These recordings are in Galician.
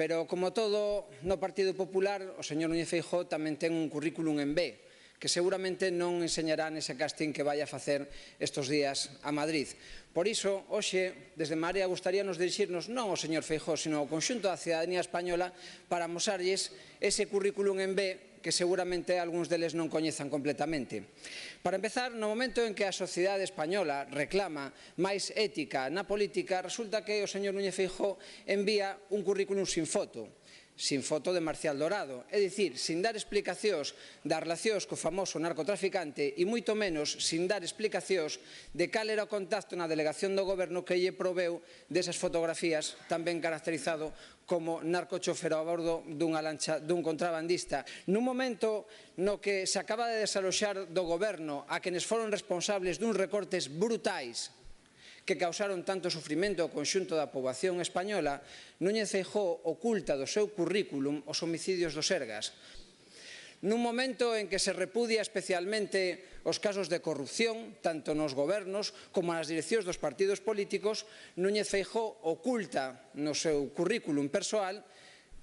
pero como todo no Partido Popular, o señor Núñez Feijóo tamén ten un currículum en B, que seguramente non enseñará nese casting que vai a facer estes días a Madrid. Por iso, hoxe, desde Marea, gustaríanos dirixirnos non ao señor Feijóo, sino ao conxunto da cidadanía española para amosarlles ese currículum en B que seguramente algúns deles non coñezan completamente. Para empezar, no momento en que a sociedade española reclama máis ética na política, resulta que o señor Núñez Feijóo envía un currículum sin foto de Marcial Dorado, é dicir, sin dar explicacións das relacións co famoso narcotraficante e moito menos sin dar explicacións de cal era o contacto na delegación do goberno que lle proveu desas fotografías, tamén caracterizado como narcochofer a bordo dunha lancha dun contrabandista. Nun momento no que se acaba de desaloxar do goberno a quenes foron responsables duns recortes brutais que causaron tanto sufrimento ao conxunto da poboación española, Núñez Feijóo oculta do seu currículum os homicidios do Sergas. Nun momento en que se repudia especialmente os casos de corrupción, tanto nos gobernos como nas direccións dos partidos políticos, Núñez Feijóo oculta no seu currículum persoal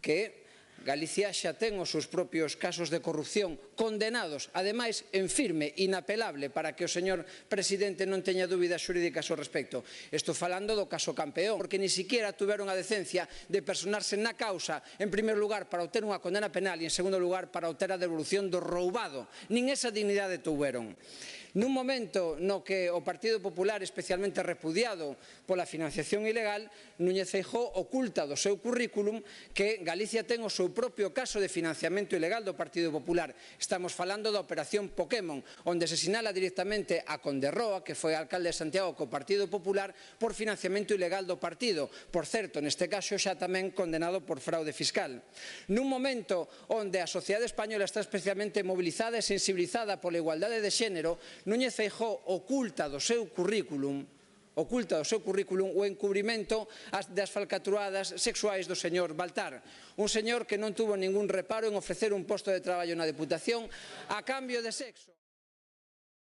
que Galicia xa ten os seus propios casos de corrupción condenados, ademais en firme, inapelable, para que o señor presidente non teña dúbidas xurídicas ao respecto. Estou falando do caso Campeón, porque ni siquiera tuveron a decencia de personarse na causa, en primeiro lugar, para obter unha condena penal e, en segundo lugar, para obter a devolución do roubado. Nin esa dignidade tuveron. Nun momento no que o Partido Popular, especialmente repudiado pola financiación ilegal, Núñez Feijóo oculta do seu currículum que Galicia ten o seu propio caso de financiamento ilegal do Partido Popular. Estamos falando da operación Pokémon, onde se sinala directamente a Conde Roa, que foi alcalde de Santiago co Partido Popular, por financiamento ilegal do partido. Por certo, neste caso xa tamén condenado por fraude fiscal. Nun momento onde a sociedade española está especialmente mobilizada e sensibilizada pola igualdade de xénero, Núñez Feijóo oculta do seu currículum o encubrimento das falcatruadas sexuais do señor Baltar, un señor que non tuvo ningún reparo en ofrecer un posto de traballo na Deputación a cambio de sexo.